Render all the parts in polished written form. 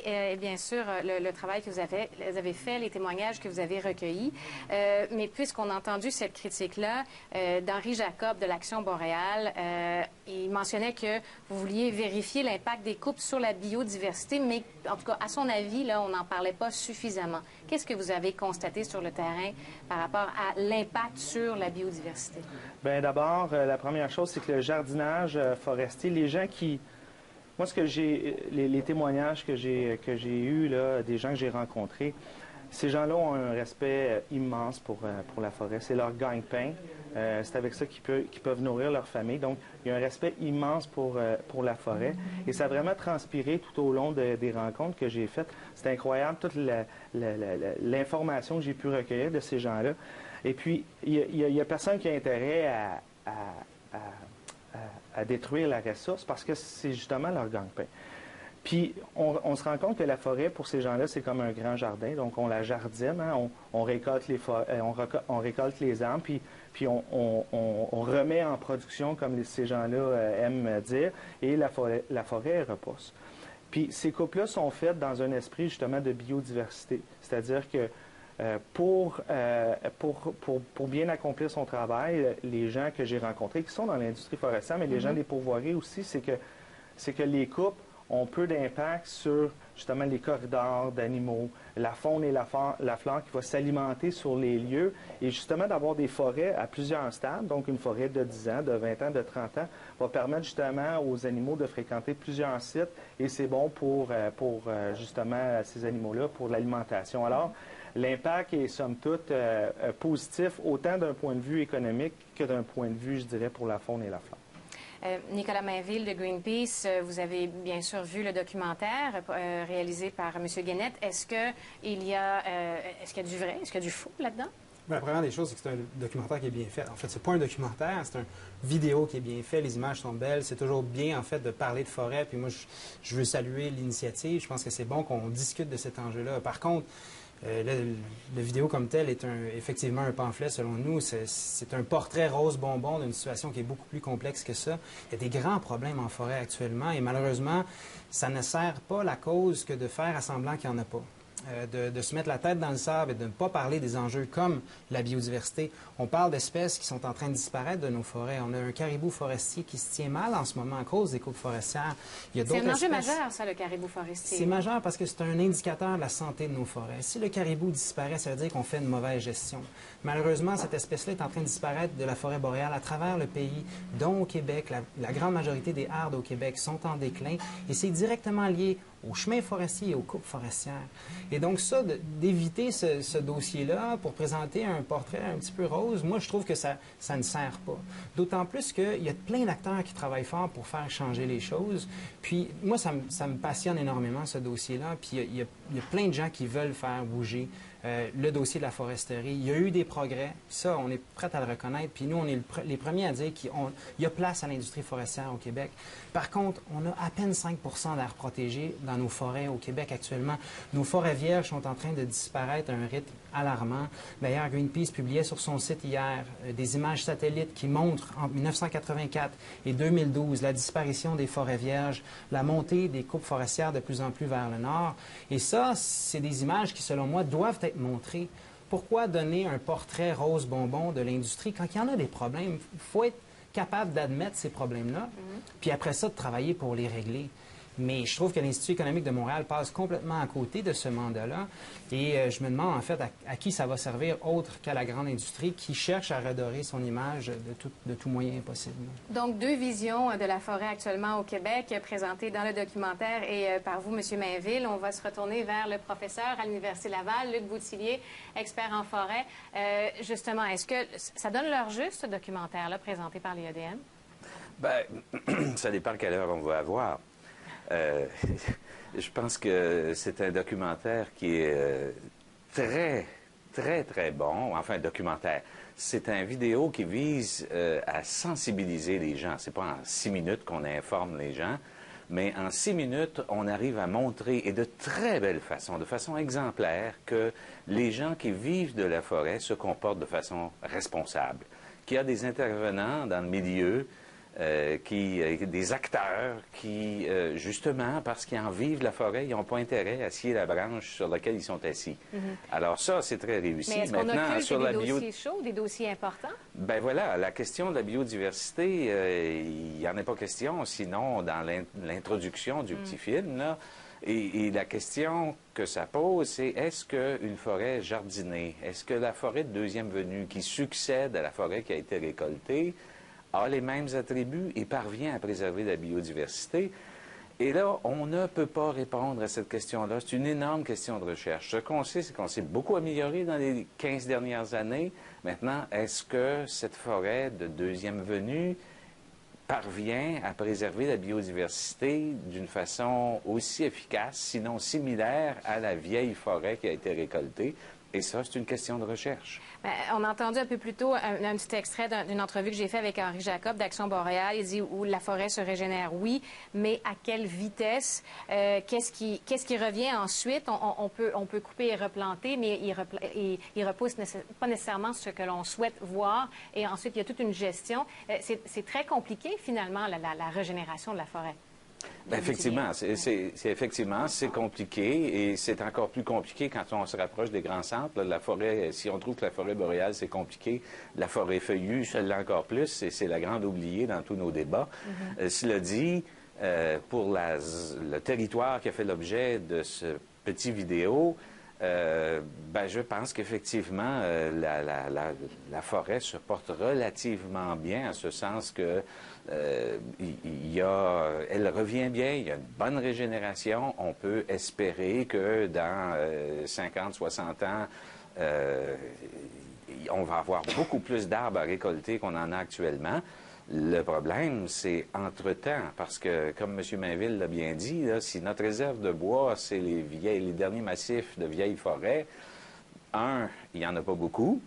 Et bien sûr, le travail que vous avez fait, les témoignages que vous avez recueillis. Mais puisqu'on a entendu cette critique-là d'Henri Jacob de l'Action Boréale, il mentionnait que vous vouliez vérifier l'impact des coupes sur la biodiversité, mais en tout cas, à son avis, là, on n'en parlait pas suffisamment. Qu'est-ce que vous avez constaté sur le terrain par rapport à l'impact sur la biodiversité? Bien, d'abord, la première chose, c'est que le jardinage forestier, les gens qui... Moi, ce que les témoignages que j'ai eus, là, des gens que j'ai rencontrés, ces gens-là ont un respect immense pour la forêt. C'est leur gagne-pain. C'est avec ça qu'ils peuvent nourrir leur famille. Donc, il y a un respect immense pour la forêt. Et ça a vraiment transpiré tout au long des rencontres que j'ai faites. C'est incroyable, toute l'information que j'ai pu recueillir de ces gens-là. Et puis, il y a personne qui a intérêt à détruire la ressource parce que c'est justement leur gagne-pain. Puis, on se rend compte que la forêt, pour ces gens-là, c'est comme un grand jardin. Donc, on la jardine, hein, on récolte on récolte les arbres, puis on remet en production, comme ces gens-là aiment dire, et la forêt repousse. Puis, ces coupes-là sont faites dans un esprit, justement, de biodiversité. C'est-à-dire que pour bien accomplir son travail, les gens que j'ai rencontrés, qui sont dans l'industrie forestière, mais les gens des pourvoiries aussi, c'est que les coupes ont peu d'impact sur, justement, les corridors d'animaux, la faune et la flore qui va s'alimenter sur les lieux. Et justement, d'avoir des forêts à plusieurs stades, donc une forêt de 10 ans, de 20 ans, de 30 ans, va permettre justement aux animaux de fréquenter plusieurs sites. Et c'est bon pour justement, ces animaux-là, pour l'alimentation. Alors, l'impact est, somme toute, positif, autant d'un point de vue économique que d'un point de vue, je dirais, pour la faune et la flore. Nicolas Mainville de Greenpeace, vous avez bien sûr vu le documentaire réalisé par M. Guénette. Est-ce qu'il y a du vrai, est-ce qu'il y a du faux là-dedans? Bien, la première des choses, c'est que c'est un documentaire qui est bien fait. En fait, c'est pas un documentaire, c'est une vidéo qui est bien faite. Les images sont belles. C'est toujours bien, en fait, de parler de forêt. Puis moi, je veux saluer l'initiative. Je pense que c'est bon qu'on discute de cet enjeu-là. Par contre, la vidéo comme telle est effectivement un pamphlet, selon nous. C'est un portrait rose bonbon d'une situation qui est beaucoup plus complexe que ça. Il y a des grands problèmes en forêt actuellement et malheureusement, ça ne sert pas la cause que de faire à semblant qu'il n'y en a pas. De se mettre la tête dans le sable et de ne pas parler des enjeux comme la biodiversité. On parle d'espèces qui sont en train de disparaître de nos forêts. On a un caribou forestier qui se tient mal en ce moment à cause des coupes forestières. C'est un enjeu majeur, ça, le caribou forestier. C'est majeur parce que c'est un indicateur de la santé de nos forêts. Si le caribou disparaît, ça veut dire qu'on fait une mauvaise gestion. Malheureusement, cette espèce-là est en train de disparaître de la forêt boréale à travers le pays, dont au Québec. La grande majorité des hardes au Québec sont en déclin et c'est directement lié aux chemins forestiers et aux coupes forestières. Et donc ça, d'éviter ce dossier-là pour présenter un portrait un petit peu rose, moi je trouve que ça ne sert pas. D'autant plus qu'il y a plein d'acteurs qui travaillent fort pour faire changer les choses. Puis moi, ça me passionne énormément ce dossier-là. Puis il y a plein de gens qui veulent faire bouger le dossier de la foresterie. Il y a eu des progrès. Ça, on est prêt à le reconnaître. Puis nous, on est les premiers à dire qu'il y a place à l'industrie forestière au Québec. Par contre, on a à peine 5 d'aires protégées dans nos forêts au Québec actuellement. Nos forêts vierges sont en train de disparaître à un rythme alarmant. D'ailleurs, Greenpeace publiait sur son site hier des images satellites qui montrent entre 1984 et 2012 la disparition des forêts vierges, la montée des coupes forestières de plus en plus vers le nord. Et ça, c'est des images qui, selon moi, doivent être montrées. Pourquoi donner un portrait rose bonbon de l'industrie quand il y en a des problèmes? Il faut être capable d'admettre ces problèmes-là, puis après ça, de travailler pour les régler. Mais je trouve que l'Institut économique de Montréal passe complètement à côté de ce mandat-là. Et je me demande, en fait, à qui ça va servir autre qu'à la grande industrie qui cherche à redorer son image de tout moyen possible. Donc, deux visions de la forêt actuellement au Québec présentées dans le documentaire et par vous, M. Mainville. On va se retourner vers le professeur à l'Université Laval, Luc Boutillier, expert en forêt. Justement, est-ce que ça donne leur juste, ce documentaire-là, présenté par l'IEDM? Bien, ça dépend quelle heure on va avoir. Je pense que c'est un documentaire qui est très, très, très bon. Enfin, un documentaire. C'est un vidéo qui vise à sensibiliser les gens. C'est pas en 6 minutes qu'on informe les gens, mais en 6 minutes, on arrive à montrer, et de très belle façon, de façon exemplaire, que les gens qui vivent de la forêt se comportent de façon responsable. Qu'il y a des intervenants dans le milieu des acteurs qui, justement, parce qu'ils en vivent la forêt, ils n'ont pas intérêt à scier la branche sur laquelle ils sont assis. Alors ça, c'est très réussi. Mais est-ce qu'on Maintenant, occulte des dossiers chauds, des dossiers importants? Ben voilà, la question de la biodiversité, il n'y en a pas question, sinon dans l'introduction du petit film, là. Et la question que ça pose, c'est est-ce qu'une forêt jardinée, est-ce que la forêt de deuxième venue qui succède à la forêt qui a été récoltée a les mêmes attributs et parvient à préserver la biodiversité? Et là, on ne peut pas répondre à cette question-là. C'est une énorme question de recherche. Ce qu'on sait, c'est qu'on s'est beaucoup amélioré dans les 15 dernières années. Maintenant, est-ce que cette forêt de deuxième venue parvient à préserver la biodiversité d'une façon aussi efficace, sinon similaire à la vieille forêt qui a été récoltée? Et ça, c'est une question de recherche. Bien, on a entendu un peu plus tôt un petit extrait d'une entrevue que j'ai faite avec Henri Jacob d'Action Boréale. Il dit où la forêt se régénère, oui, mais à quelle vitesse? Qu'est-ce qui revient ensuite? On peut couper et replanter, mais il repousse pas nécessairement ce que l'on souhaite voir. Et ensuite, il y a toute une gestion. C'est très compliqué, finalement, la régénération de la forêt. Bien, effectivement, c'est compliqué et c'est encore plus compliqué quand on se rapproche des grands centres. Là, la forêt, si on trouve que la forêt boréale, c'est compliqué, la forêt feuillue, ça l'est encore plus, et c'est la grande oubliée dans tous nos débats. Cela dit, pour le territoire qui a fait l'objet de ce petit vidéo, ben, je pense qu'effectivement, la forêt se porte relativement bien, en ce sens que elle revient bien, il y a une bonne régénération. On peut espérer que dans 50, 60 ans, on va avoir beaucoup plus d'arbres à récolter qu'on en a actuellement. Le problème, c'est entre-temps, parce que, comme M. Mainville l'a bien dit, là, si notre réserve de bois, c'est les derniers massifs de vieilles forêts, il n'y en a pas beaucoup.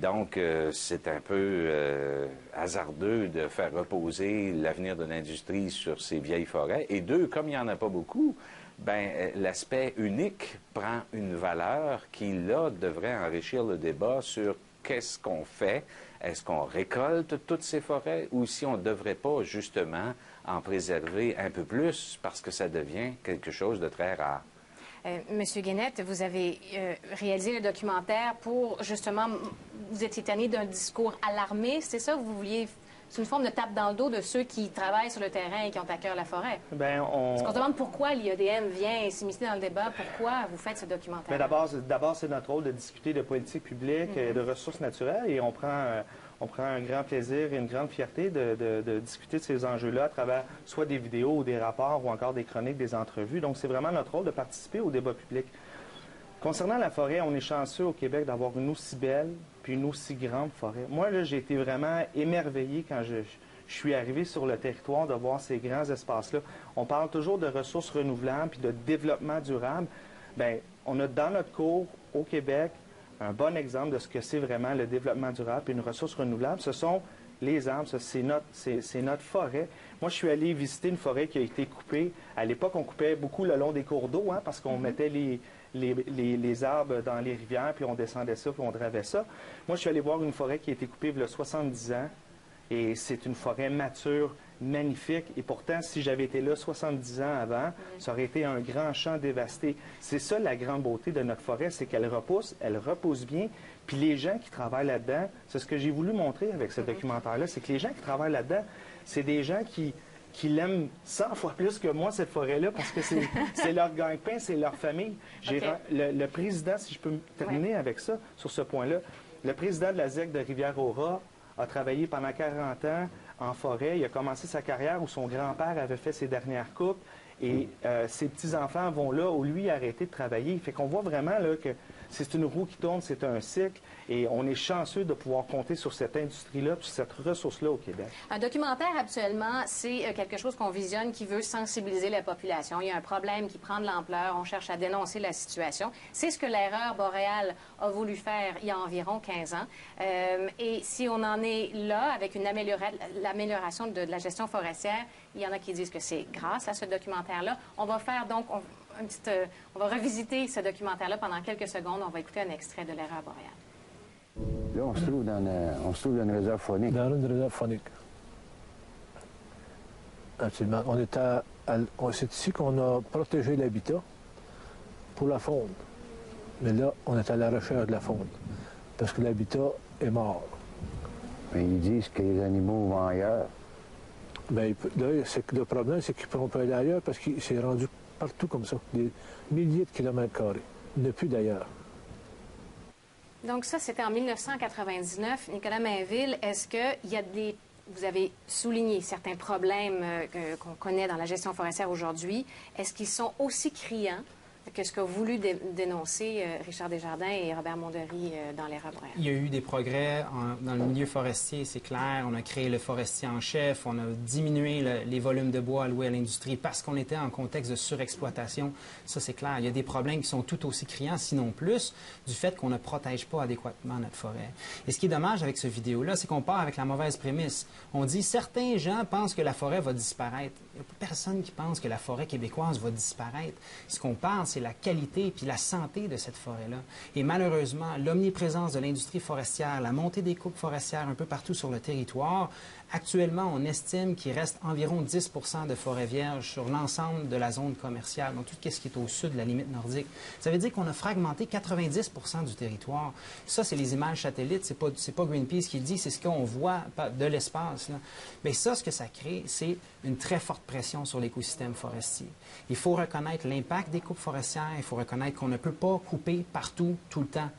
Donc, c'est un peu hasardeux de faire reposer l'avenir de l'industrie sur ces vieilles forêts. Et deux, comme il n'y en a pas beaucoup, ben, l'aspect unique prend une valeur qui, là, devrait enrichir le débat sur qu'est-ce qu'on fait. Est-ce qu'on récolte toutes ces forêts ou si on ne devrait pas, justement, en préserver un peu plus parce que ça devient quelque chose de très rare? Monsieur Guénette, vous avez réalisé le documentaire pour, justement, vous étiez tanné d'un discours alarmiste, c'est ça? Vous vouliez... C'est une forme de tape dans le dos de ceux qui travaillent sur le terrain et qui ont à cœur la forêt. Bien, Parce qu'on se demande pourquoi l'IEDM vient s'immiscer dans le débat, pourquoi vous faites ce documentaire. D'abord, c'est notre rôle de discuter de politique publique, de ressources naturelles, et on prend un grand plaisir et une grande fierté de discuter de ces enjeux-là à travers soit des vidéos ou des rapports ou encore des chroniques, des entrevues. Donc, c'est vraiment notre rôle de participer au débat public. Concernant la forêt, on est chanceux au Québec d'avoir une aussi belle puis une aussi grande forêt. Moi, là, j'ai été vraiment émerveillé quand je suis arrivé sur le territoire de voir ces grands espaces-là. On parle toujours de ressources renouvelables puis de développement durable. Bien, on a dans notre cours au Québec un bon exemple de ce que c'est vraiment le développement durable et une ressource renouvelable. Ce sont les arbres, c'est notre forêt. Moi, je suis allé visiter une forêt qui a été coupée. À l'époque, on coupait beaucoup le long des cours d'eau, parce qu'on mettait les arbres dans les rivières, puis on descendait ça, puis on dravait ça. Moi, je suis allé voir une forêt qui a été coupée il y a 70 ans, et c'est une forêt mature, magnifique. Et pourtant, si j'avais été là 70 ans avant, ça aurait été un grand champ dévasté. C'est ça la grande beauté de notre forêt, c'est qu'elle repousse bien. Puis les gens qui travaillent là-dedans, c'est ce que j'ai voulu montrer avec ce documentaire-là, c'est que les gens qui travaillent là-dedans, c'est des gens qui l'aiment 100 fois plus que moi, cette forêt-là, parce que c'est leur gagne-pain, c'est leur famille. Le président, si je peux terminer avec ça, sur ce point-là, le président de la ZEC de Rivière-au-Rat a travaillé pendant 40 ans en forêt. Il a commencé sa carrière où son grand-père avait fait ses dernières coupes et ses petits-enfants vont là où lui a arrêté de travailler. Fait qu'on voit vraiment là, que c'est une roue qui tourne, c'est un cycle et on est chanceux de pouvoir compter sur cette industrie-là, sur cette ressource-là au Québec. Un documentaire, habituellement, c'est quelque chose qu'on visionne qui veut sensibiliser la population. Il y a un problème qui prend de l'ampleur, on cherche à dénoncer la situation. C'est ce que l'erreur boréale a voulu faire il y a environ 15 ans. Et si on en est là, avec l'amélioration de la gestion forestière, il y en a qui disent que c'est grâce à ce documentaire-là. On va faire donc on va revisiter ce documentaire-là pendant quelques secondes. On va écouter un extrait de l'erreur boréale. Là, on se trouve dans une réserve faunique. Dans une réserve faunique. absolument. C'est ici qu'on a protégé l'habitat pour la faune. Mais là, on est à la recherche de la faune, parce que l'habitat est mort. Mais ils disent que les animaux vont ailleurs. Bien, là, le problème, c'est qu'on peut aller ailleurs parce qu'il s'est rendu partout comme ça, des milliers de kilomètres carrés. Il n'y en a plus d'ailleurs. Donc ça, c'était en 1999. Nicolas Mainville, est-ce qu'il y a des... Vous avez souligné certains problèmes qu'on connaît dans la gestion forestière aujourd'hui. Est-ce qu'ils sont aussi criants que ce qu'a voulu dénoncer Richard Desjardins et Robert Mondery dans l'Erreur boréale? Il y a eu des progrès dans le milieu forestier, c'est clair. On a créé le forestier en chef, on a diminué les volumes de bois alloués à l'industrie parce qu'on était en contexte de surexploitation. Ça, c'est clair. Il y a des problèmes qui sont tout aussi criants, sinon plus, du fait qu'on ne protège pas adéquatement notre forêt. Et ce qui est dommage avec ce vidéo-là, c'est qu'on part avec la mauvaise prémisse. On dit certains gens pensent que la forêt va disparaître. Il n'y a personne qui pense que la forêt québécoise va disparaître. Ce qu'on parle, c'est la qualité puis la santé de cette forêt-là. Et malheureusement, l'omniprésence de l'industrie forestière, la montée des coupes forestières un peu partout sur le territoire, actuellement, on estime qu'il reste environ 10 % de forêts vierges sur l'ensemble de la zone commerciale, donc tout ce qui est au sud de la limite nordique. Ça veut dire qu'on a fragmenté 90 % du territoire. Ça, c'est les images satellites, c'est pas Greenpeace qui le dit, c'est ce qu'on voit de l'espace. Mais ça, ce que ça crée, c'est une très forte pression sur l'écosystème forestier. Il faut reconnaître l'impact des coupes forestières, il faut reconnaître qu'on ne peut pas couper partout, tout le temps.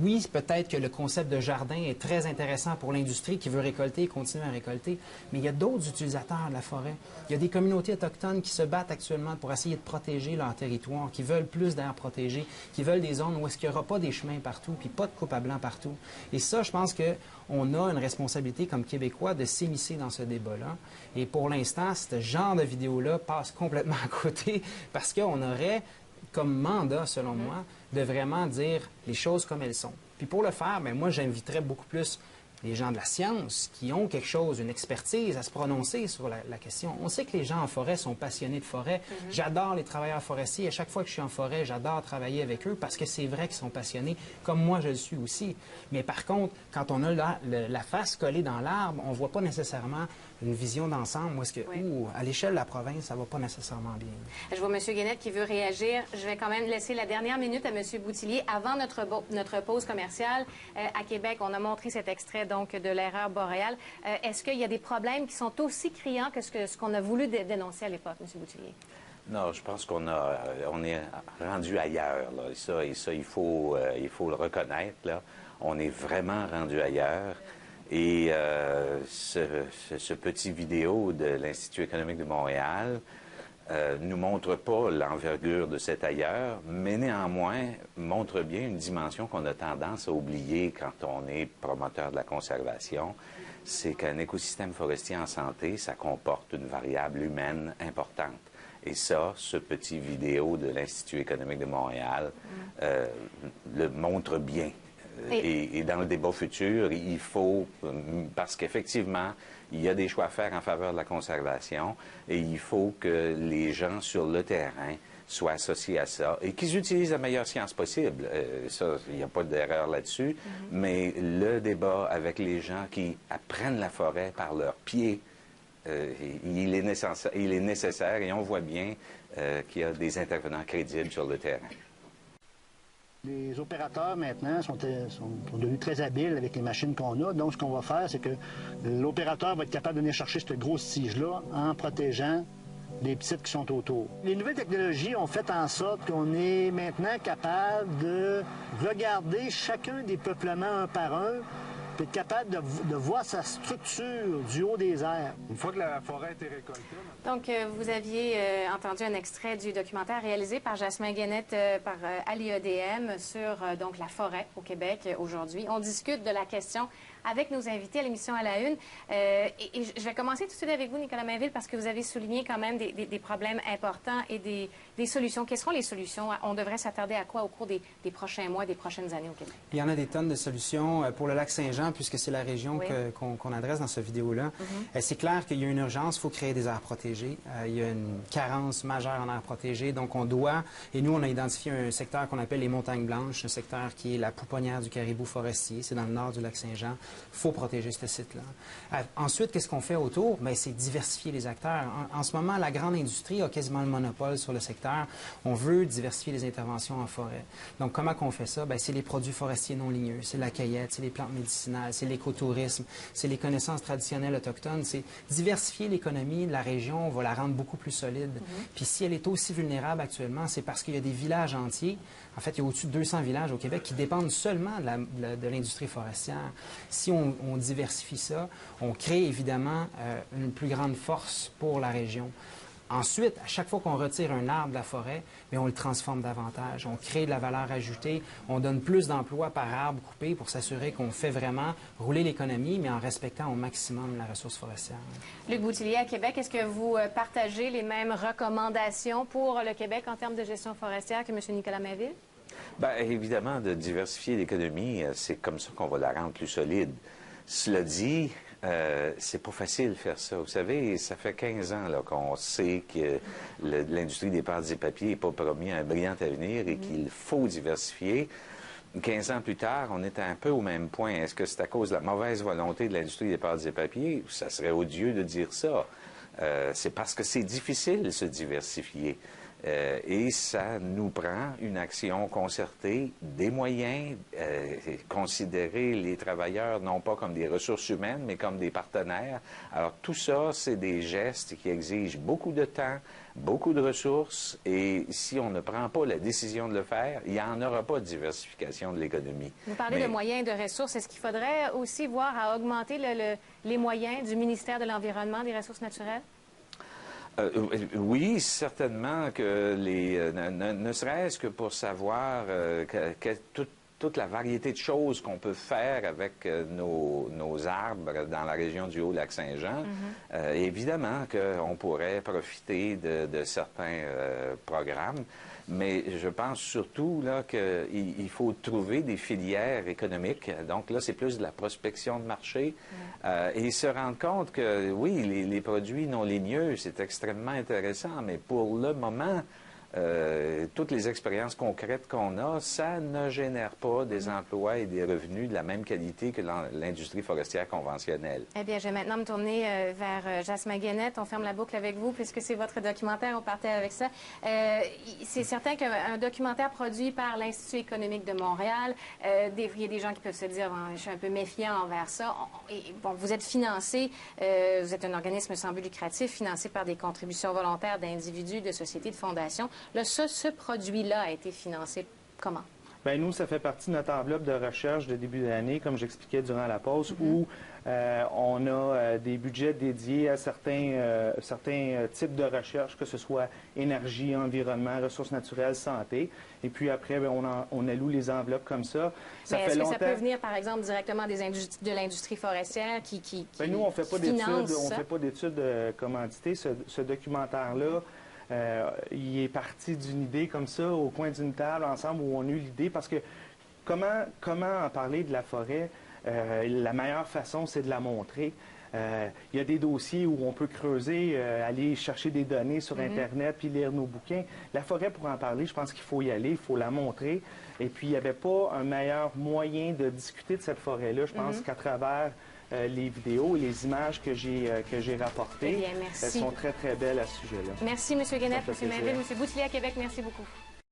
Oui, peut-être que le concept de jardin est très intéressant pour l'industrie qui veut récolter et continuer à récolter, mais il y a d'autres utilisateurs de la forêt. Il y a des communautés autochtones qui se battent actuellement pour essayer de protéger leur territoire, qui veulent plus d'air protégé, qui veulent des zones où est-ce qu'il n'y aura pas des chemins partout, puis pas de coupe à blanc partout. Et ça, je pense qu'on a une responsabilité comme Québécois de s'immiscer dans ce débat-là. Et pour l'instant, ce genre de vidéo-là passe complètement à côté parce qu'on aurait comme mandat, selon moi, de vraiment dire les choses comme elles sont. Puis pour le faire, bien, moi, j'inviterais beaucoup plus les gens de la science qui ont quelque chose, une expertise à se prononcer sur la question. On sait que les gens en forêt sont passionnés de forêt. J'adore les travailleurs forestiers. À chaque fois que je suis en forêt, j'adore travailler avec eux parce que c'est vrai qu'ils sont passionnés, comme moi je le suis aussi. Mais par contre, quand on a la face collée dans l'arbre, on ne voit pas nécessairement une vision d'ensemble. Où est-ce que, à l'échelle de la province, ça ne va pas nécessairement bien. Je vois M. Guénette qui veut réagir. Je vais quand même laisser la dernière minute à M. Boutillier. Avant notre pause commerciale, à Québec, on a montré cet extrait donc de l'Erreur boréale. Est-ce qu'il y a des problèmes qui sont aussi criants que ce qu'on a voulu dénoncer à l'époque, M. Boutillier? Non, je pense on est rendu ailleurs, là. Et ça, il faut le reconnaître, là. On est vraiment rendu ailleurs. Et ce petit vidéo de l'Institut économique de Montréal nous montre pas l'envergure de cet ailleurs, mais néanmoins montre bien une dimension qu'on a tendance à oublier quand on est promoteur de la conservation. C'est qu'un écosystème forestier en santé, ça comporte une variable humaine importante. Et ça, ce petit vidéo de l'Institut économique de Montréal le montre bien. Et dans le débat futur, il faut, parce qu'effectivement, il y a des choix à faire en faveur de la conservation et il faut que les gens sur le terrain soient associés à ça et qu'ils utilisent la meilleure science possible. Ça, il n'y a pas d'erreur là-dessus, mais le débat avec les gens qui apprennent la forêt par leurs pieds, il est nécessaire et on voit bien qu'il y a des intervenants crédibles sur le terrain. Les opérateurs, maintenant, sont devenus très habiles avec les machines qu'on a. Donc, ce qu'on va faire, c'est que l'opérateur va être capable de venir chercher cette grosse tige-là en protégeant les petites qui sont autour. Les nouvelles technologies ont fait en sorte qu'on est maintenant capable de regarder chacun des peuplements un par un, puis être capable de voir sa structure du haut des airs. Une fois que la forêt a été récoltée... Donc, vous aviez entendu un extrait du documentaire réalisé par Jasmin Guénette par l'IEDM sur donc la forêt au Québec aujourd'hui. On discute de la question avec nos invités à l'émission À la Une. Et je vais commencer tout de suite avec vous, Nicolas Mainville, parce que vous avez souligné quand même des problèmes importants et des solutions. Quelles seront les solutions? On devrait s'attarder à quoi au cours des prochains mois, des prochaines années au Québec? Il y en a des tonnes de solutions. Pour le lac Saint-Jean, puisque c'est la région qu'on adresse dans ce vidéo-là, c'est clair qu'il y a une urgence, il faut créer des aires protégées. Il y a une carence majeure en aires protégées, donc on doit, et nous on a identifié un secteur qu'on appelle les Montagnes Blanches, un secteur qui est la pouponnière du caribou forestier, c'est dans le nord du lac Saint-Jean. faut protéger ce site-là. Ensuite, qu'est-ce qu'on fait autour? Bien, c'est diversifier les acteurs. En ce moment, la grande industrie a quasiment le monopole sur le secteur. On veut diversifier les interventions en forêt. Donc, comment qu'on fait ça? Bien, c'est les produits forestiers non ligneux, c'est la cueillette, c'est les plantes médicinales, c'est l'écotourisme, c'est les connaissances traditionnelles autochtones. C'est diversifier l'économie de la région, on va la rendre beaucoup plus solide. Puis si elle est aussi vulnérable actuellement, c'est parce qu'il y a des villages entiers. En fait, il y a au-dessus de 200 villages au Québec qui dépendent seulement de l'industrie forestière. Si on diversifie ça, on crée évidemment une plus grande force pour la région. Ensuite, à chaque fois qu'on retire un arbre de la forêt, bien, on le transforme davantage. On crée de la valeur ajoutée. On donne plus d'emplois par arbre coupé pour s'assurer qu'on fait vraiment rouler l'économie, mais en respectant au maximum la ressource forestière. Luc Boutillier, à Québec, est-ce que vous partagez les mêmes recommandations pour le Québec en termes de gestion forestière que M. Nicolas Mainville? Bien, évidemment, de diversifier l'économie, c'est comme ça qu'on va la rendre plus solide. Cela dit, c'est pas facile de faire ça. Vous savez, ça fait 15 ans qu'on sait que l'industrie des pâtes et papiers n'est pas promis un brillant avenir et qu'il faut diversifier. 15 ans plus tard, on est un peu au même point. Est-ce que c'est à cause de la mauvaise volonté de l'industrie des pâtes et papiers? Ça serait odieux de dire ça. C'est parce que c'est difficile de se diversifier. Et ça nous prend une action concertée, des moyens, considérer les travailleurs non pas comme des ressources humaines, mais comme des partenaires. Alors tout ça, c'est des gestes qui exigent beaucoup de temps, beaucoup de ressources, et si on ne prend pas la décision de le faire, il n'y en aura pas de diversification de l'économie. Vous parlez de moyens et de ressources. Est-ce qu'il faudrait aussi voir à augmenter les moyens du ministère de l'Environnement, des Ressources naturelles? Oui, certainement que ne serait-ce que pour savoir toute la variété de choses qu'on peut faire avec nos arbres dans la région du Haut-Lac-Saint-Jean. Évidemment qu'on pourrait profiter de certains programmes, mais je pense surtout qu'il faut trouver des filières économiques. Donc là, c'est plus de la prospection de marché et se rendre compte que, oui, les produits non ligneux, c'est extrêmement intéressant, mais pour le moment, toutes les expériences concrètes qu'on a, ça ne génère pas des emplois et des revenus de la même qualité que l'industrie forestière conventionnelle. Eh bien, je vais maintenant me tourner vers Jasmin Guénette. On ferme la boucle avec vous puisque c'est votre documentaire. On partait avec ça. C'est certain qu'un documentaire produit par l'Institut économique de Montréal, il y a des gens qui peuvent se dire je suis un peu méfiant envers ça. Bon, vous êtes financé, vous êtes un organisme sans but lucratif financé par des contributions volontaires d'individus, de sociétés, de fondations. Là, ce produit-là a été financé comment? Bien, nous, ça fait partie de notre enveloppe de recherche de début d'année, comme j'expliquais durant la pause, où on a des budgets dédiés à certains types de recherche, que ce soit énergie, environnement, ressources naturelles, santé. Et puis après, bien, on alloue les enveloppes comme ça. Mais est-ce que ça peut venir, par exemple, directement de l'industrie forestière qui bien, nous, on ne fait pas d'études commanditées. Ce documentaire-là, il est parti d'une idée comme ça, au coin d'une table, ensemble, où on a eu l'idée, parce que comment en parler de la forêt? La meilleure façon, c'est de la montrer. Il y a des dossiers où on peut creuser, aller chercher des données sur Internet, puis lire nos bouquins. La forêt, pour en parler, je pense qu'il faut y aller, il faut la montrer. Et puis, il n'y avait pas un meilleur moyen de discuter de cette forêt-là, je pense, qu'à travers les vidéos et les images que j'ai rapportées. Eh bien, merci. Elles sont très, très belles à ce sujet-là. Merci, M. Guénette, M. Mainville, M. Boutillier à Québec. Merci beaucoup.